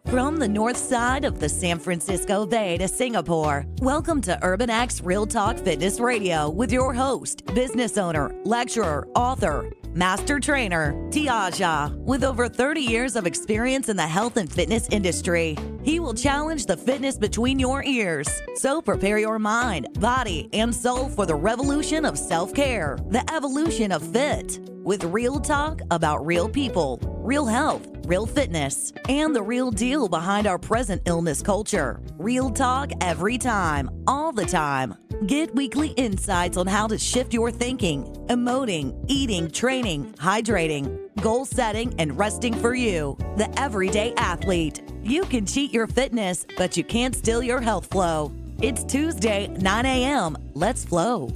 From the north side of the San Francisco Bay to Singapore, welcome to Urban X Real Talk Fitness Radio with your host, business owner, lecturer, author, master trainer, Tiaja. With over 30 years of experience in the health and fitness industry, he will challenge the fitness between your ears. So prepare your mind, body, and soul for the revolution of self-care, the evolution of fit, with real talk about real people, real health, real fitness, and the real deal behind our present illness culture. Real talk every time, all the time. Get weekly insights on how to shift your thinking, emoting, eating, training, hydrating, goal setting, and resting for you, the everyday athlete. You can cheat your fitness, but you can't steal your health flow. It's Tuesday, 9 a.m. Let's flow.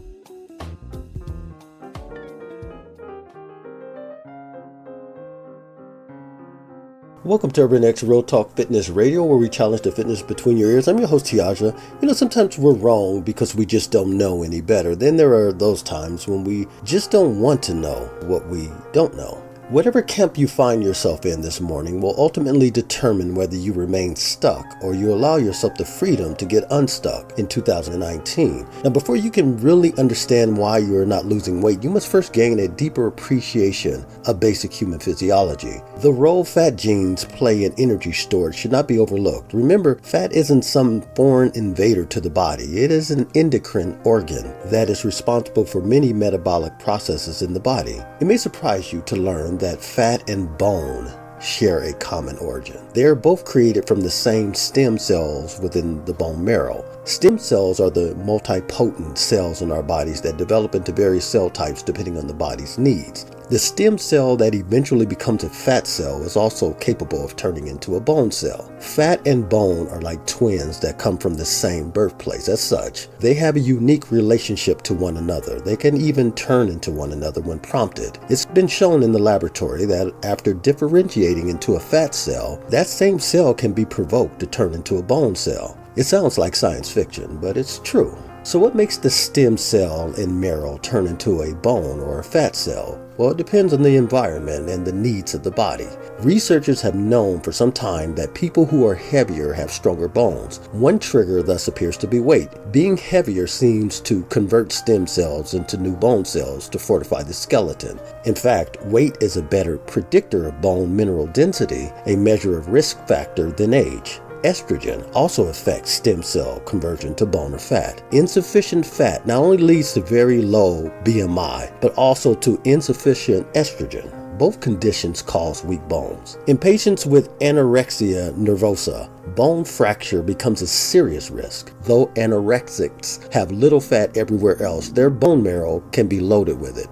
Welcome to Urban X Real Talk Fitness Radio, where we challenge the fitness between your ears. I'm your host, Tiaja. Sometimes we're wrong because we just don't know any better. Then there are those times when we just don't want to know what we don't know. Whatever camp you find yourself in this morning will ultimately determine whether you remain stuck or you allow yourself the freedom to get unstuck in 2019. Now, before you can really understand why you are not losing weight, you must first gain a deeper appreciation of basic human physiology. The role fat genes play in energy storage should not be overlooked. Remember, fat isn't some foreign invader to the body. It is an endocrine organ that is responsible for many metabolic processes in the body. It may surprise you to learn that fat and bone share a common origin. They are both created from the same stem cells within the bone marrow. Stem cells are the multipotent cells in our bodies that develop into various cell types depending on the body's needs. The stem cell that eventually becomes a fat cell is also capable of turning into a bone cell. Fat and bone are like twins that come from the same birthplace. As such, they have a unique relationship to one another. They can even turn into one another when prompted. It's been shown in the laboratory that after differentiating into a fat cell, that same cell can be provoked to turn into a bone cell. It sounds like science fiction, but it's true. So what makes the stem cell in marrow turn into a bone or a fat cell? Well, it depends on the environment and the needs of the body. Researchers have known for some time that people who are heavier have stronger bones. One trigger thus appears to be weight. Being heavier seems to convert stem cells into new bone cells to fortify the skeleton. In fact, weight is a better predictor of bone mineral density, a measure of risk factor than age. Estrogen also affects stem cell conversion to bone or fat. Insufficient fat not only leads to very low BMI, but also to insufficient estrogen. Both conditions cause weak bones. In patients with anorexia nervosa, bone fracture becomes a serious risk. Though anorexics have little fat everywhere else, their bone marrow can be loaded with it.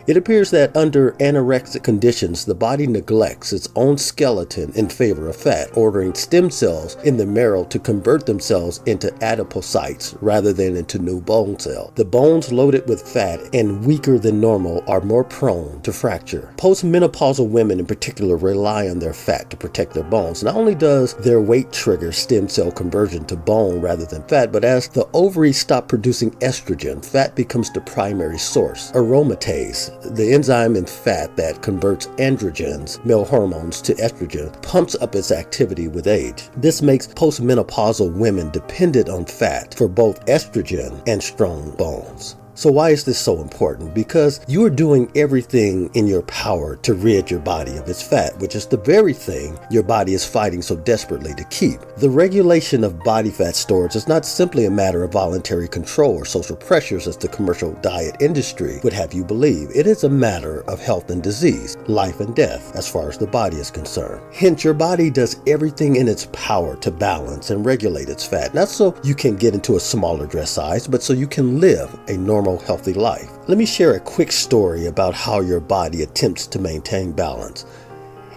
It appears that under anorexic conditions, the body neglects its own skeleton in favor of fat, ordering stem cells in the marrow to convert themselves into adipocytes rather than into new bone cells. The bones loaded with fat and weaker than normal are more prone to fracture. Postmenopausal women in particular rely on their fat to protect their bones. Not only does their weight trigger stem cell conversion to bone rather than fat, but as the ovaries stop producing estrogen, fat becomes the primary source. Aromatase, the enzyme in fat that converts androgens, male hormones, to estrogen, pumps up its activity with age. This makes postmenopausal women dependent on fat for both estrogen and strong bones. So why is this so important? Because you are doing everything in your power to rid your body of its fat, which is the very thing your body is fighting so desperately to keep. The regulation of body fat storage is not simply a matter of voluntary control or social pressures as the commercial diet industry would have you believe. It is a matter of health and disease, life and death, as far as the body is concerned. Hence, your body does everything in its power to balance and regulate its fat, not so you can get into a smaller dress size, but so you can live a normal, healthy life. Let me share a quick story about how your body attempts to maintain balance.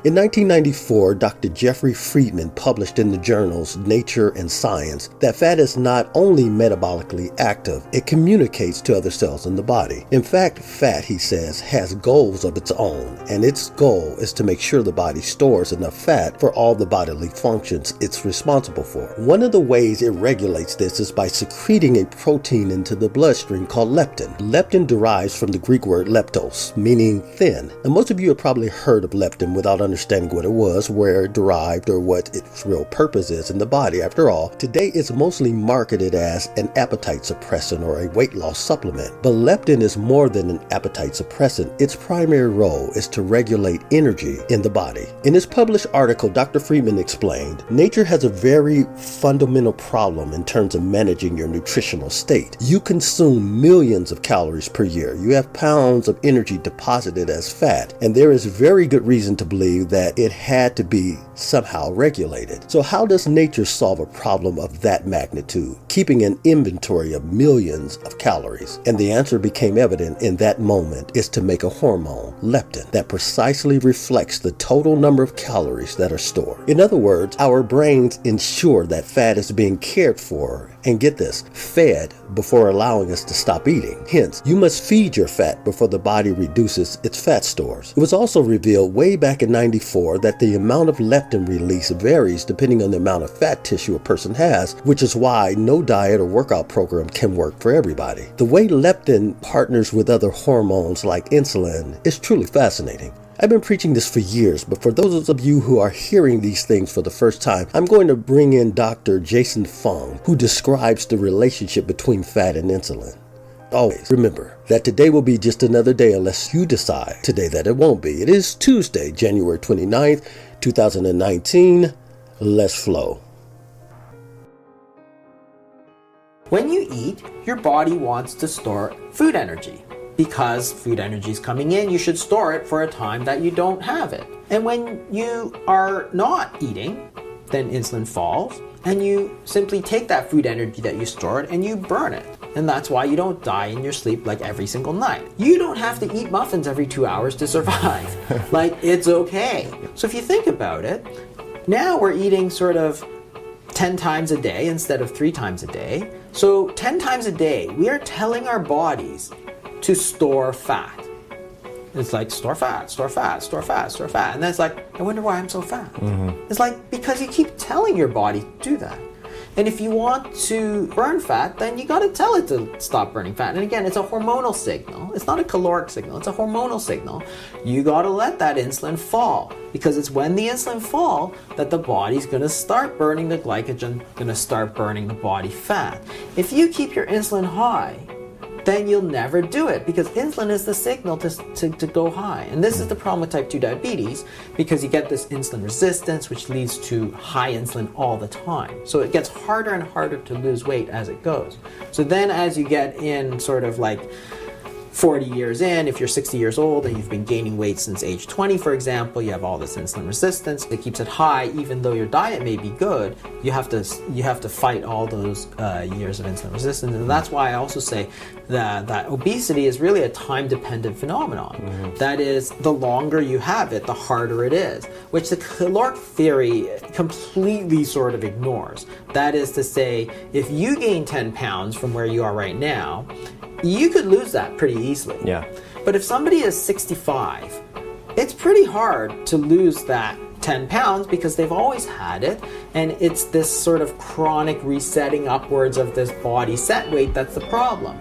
In 1994, Dr. Jeffrey Friedman published in the journals Nature and Science that fat is not only metabolically active, it communicates to other cells in the body. In fact, fat, he says, has goals of its own, and its goal is to make sure the body stores enough fat for all the bodily functions it's responsible for. One of the ways it regulates this is by secreting a protein into the bloodstream called leptin. Leptin derives from the Greek word leptos, meaning thin. And most of you have probably heard of leptin without understanding understanding what it was, where it derived, or what its real purpose is in the body. After all, today it's mostly marketed as an appetite suppressant or a weight loss supplement. But leptin is more than an appetite suppressant. Its primary role is to regulate energy in the body. In his published article, Dr. Friedman explained, nature has a very fundamental problem in terms of managing your nutritional state. You consume millions of calories per year. You have pounds of energy deposited as fat, and there is very good reason to believe that it had to be somehow regulated. So how does nature solve a problem of that magnitude, keeping an inventory of millions of calories? And the answer became evident in that moment, is to make a hormone, leptin, that precisely reflects the total number of calories that are stored. In other words, our brains ensure that fat is being cared for, and get this, fed before allowing us to stop eating. Hence, you must feed your fat before the body reduces its fat stores. It was also revealed way back in '94 that the amount of leptin release varies depending on the amount of fat tissue a person has, which is why no diet or workout program can work for everybody. The way leptin partners with other hormones like insulin is truly fascinating. I've been preaching this for years, but for those of you who are hearing these things for the first time, I'm going to bring in Dr. Jason Fung, who describes the relationship between fat and insulin. Always remember that today will be just another day unless you decide today that it won't be. It is Tuesday, January 29th, 2019. Let's flow. When you eat, your body wants to store food energy. Because food energy is coming in, you should store it for a time that you don't have it. And when you are not eating, then insulin falls, and you simply take that food energy that you stored and you burn it. And that's why you don't die in your sleep like every single night. You don't have to eat muffins every 2 hours to survive. Like, it's okay. So if you think about it, now we're eating sort of 10 times a day instead of 3 times a day. So 10 times a day, we are telling our bodies to store fat. It's like, store fat, store fat, store fat, store fat. And then it's like, I wonder why I'm so fat. It's like, because you keep telling your body to do that. And if you want to burn fat, then you got to tell it to stop burning fat. And again, it's a hormonal signal. It's not a caloric signal. It's a hormonal signal. You got to let that insulin fall, because it's when the insulin fall that the body's going to start burning the glycogen, going to start burning the body fat. If you keep your insulin high, then you'll never do it, because insulin is the signal to go high. And this is the problem with type 2 diabetes, because you get this insulin resistance, which leads to high insulin all the time. So it gets harder and harder to lose weight as it goes. So then as you get in sort of like 40 years in, if you're 60 years old and you've been gaining weight since age 20, for example, you have all this insulin resistance. It keeps it high, even though your diet may be good. You have to fight all those years of insulin resistance, and that's why I also say that obesity is really a time-dependent phenomenon. That is, the longer you have it, the harder it is, which the caloric theory completely sort of ignores. That is to say, if you gain 10 pounds from where you are right now, you could lose that pretty easily. Yeah. But if somebody is 65, it's pretty hard to lose that 10 pounds because they've always had it, and it's this sort of chronic resetting upwards of this body set weight that's the problem.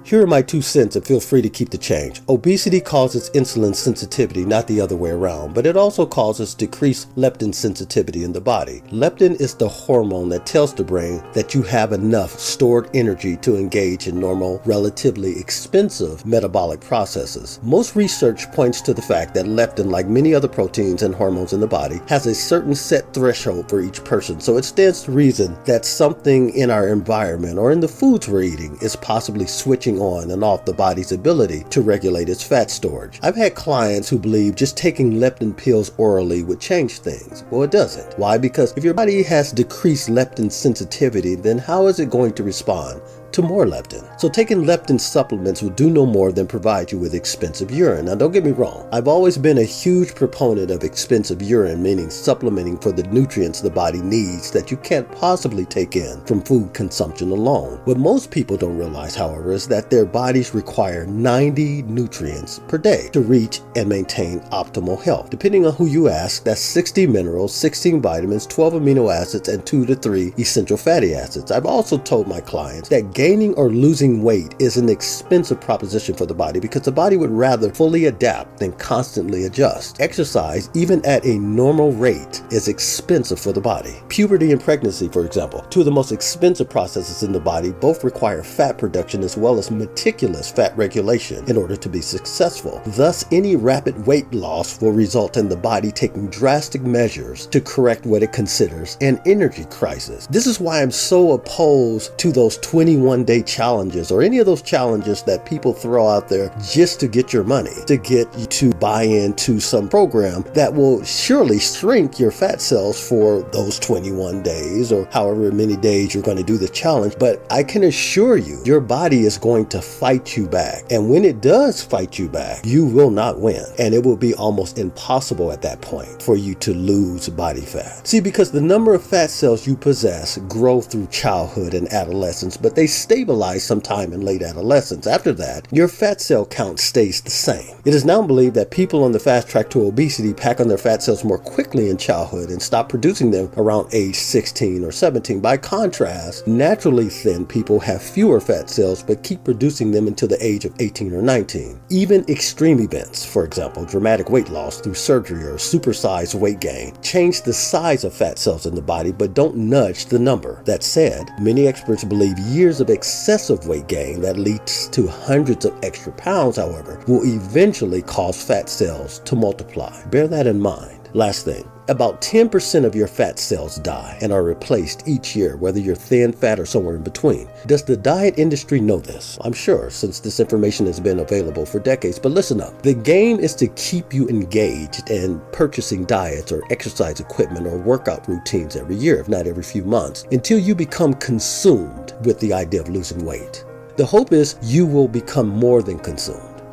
Here are my 2 cents, and feel free to keep the change. Obesity causes insulin sensitivity, not the other way around, but it also causes decreased leptin sensitivity in the body. Leptin is the hormone that tells the brain that you have enough stored energy to engage in normal, relatively expensive metabolic processes. Most research points to the fact that leptin, like many other proteins and hormones in the body, has a certain set threshold for each person. So it stands to reason that something in our environment or in the foods we're eating is possibly switching on and off the body's ability to regulate its fat storage. I've had clients who believe just taking leptin pills orally would change things. Well, it doesn't. Why? Because if your body has decreased leptin sensitivity, then how is it going to respond to more leptin? So taking leptin supplements will do no more than provide you with expensive urine. Now don't get me wrong, I've always been a huge proponent of expensive urine, meaning supplementing for the nutrients the body needs that you can't possibly take in from food consumption alone. What most people don't realize, however, is that their bodies require 90 nutrients per day to reach and maintain optimal health. Depending on who you ask, that's 60 minerals, 16 vitamins, 12 amino acids, and 2 to 3 essential fatty acids. I've also told my clients that gaining or losing weight is an expensive proposition for the body because the body would rather fully adapt than constantly adjust. Exercise, even at a normal rate, is expensive for the body. Puberty and pregnancy, for example, two of the most expensive processes in the body, both require fat production as well as meticulous fat regulation in order to be successful. Thus, any rapid weight loss will result in the body taking drastic measures to correct what it considers an energy crisis. This is why I'm so opposed to those 21-day challenges or any of those challenges that people throw out there just to get your money, to get you to buy into some program that will surely shrink your fat cells for those 21 days or however many days you're going to do the challenge. But I can assure you, your body is going to fight you back. And when it does fight you back, you will not win. And it will be almost impossible at that point for you to lose body fat. See, because the number of fat cells you possess grow through childhood and adolescence, but they stabilize sometime in late adolescence. After that, your fat cell count stays the same. It is now believed that people on the fast track to obesity pack on their fat cells more quickly in childhood and stop producing them around age 16 or 17. By contrast, naturally thin people have fewer fat cells but keep producing them until the age of 18 or 19. Even extreme events, for example, dramatic weight loss through surgery or supersized weight gain, change the size of fat cells in the body but don't nudge the number. That said, many experts believe years of excessive weight gain that leads to hundreds of extra pounds, however, will eventually cause fat cells to multiply. Bear that in mind. Last thing, about 10% of your fat cells die and are replaced each year, whether you're thin, fat, or somewhere in between. Does the diet industry know this? I'm sure, since this information has been available for decades. But listen up. The game is to keep you engaged in purchasing diets or exercise equipment or workout routines every year, if not every few months, until you become consumed with the idea of losing weight. The hope is you will become more than consumed,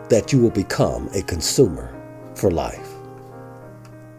that you will become a consumer for life.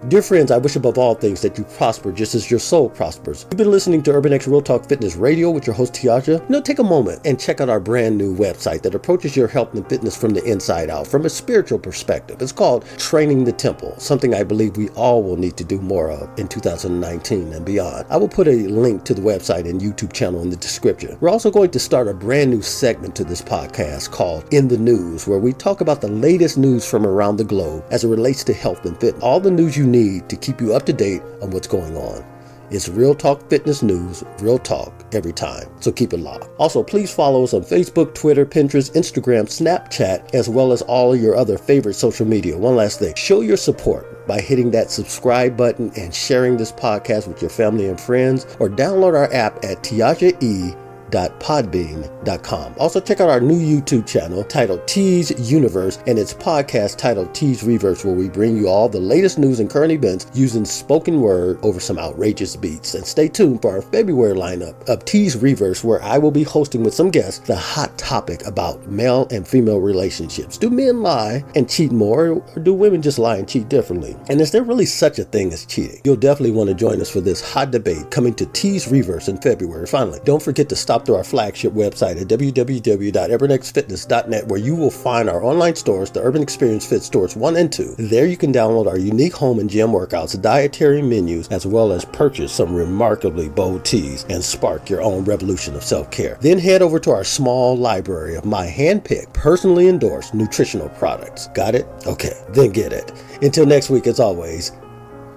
Dear friends, I wish above all things that you prosper just as your soul prospers. You've been listening to Urban X Real Talk Fitness Radio with your host Tiaja. Take a moment and check out our brand new website that approaches your health and fitness from the inside out, from a spiritual perspective. It's called Training the Temple, something I believe we all will need to do more of in 2019 and beyond. I will put a link to the website and YouTube channel in the description. We're also going to start a brand new segment to this podcast called In the News, where we talk about the latest news from around the globe as it relates to health and fitness. All the news you need to keep you up to date on what's going on. It's Real Talk Fitness News, real talk every time. So keep it locked. Also, please follow us on Facebook, Twitter, Pinterest, Instagram, Snapchat, as well as all of your other favorite social media. One last thing, show your support by hitting that subscribe button and sharing this podcast with your family and friends, or download our app at tiajae.podbean.com. Also, check out our new YouTube channel titled T's Universe and its podcast titled T's Reverse, where we bring you all the latest news and current events using spoken word over some outrageous beats. And stay tuned for our February lineup of T's Reverse, where I will be hosting with some guests the hot topic about male and female relationships. Do men lie and cheat more, or do women just lie and cheat differently? And is there really such a thing as cheating? You'll definitely want to join us for this hot debate coming to T's Reverse in February. Finally, don't forget to stop through our flagship website at www.urbanxfitness.net, where you will find our online stores, the Urban Experience Fit Stores 1 and 2. There you can download our unique home and gym workouts, dietary menus, as well as purchase some remarkably bold teas and spark your own revolution of self-care. Then head over to our small library of my hand-picked, personally endorsed nutritional products. Got it? Okay, then get it. Until next week, as always,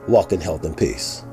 walk in health and peace.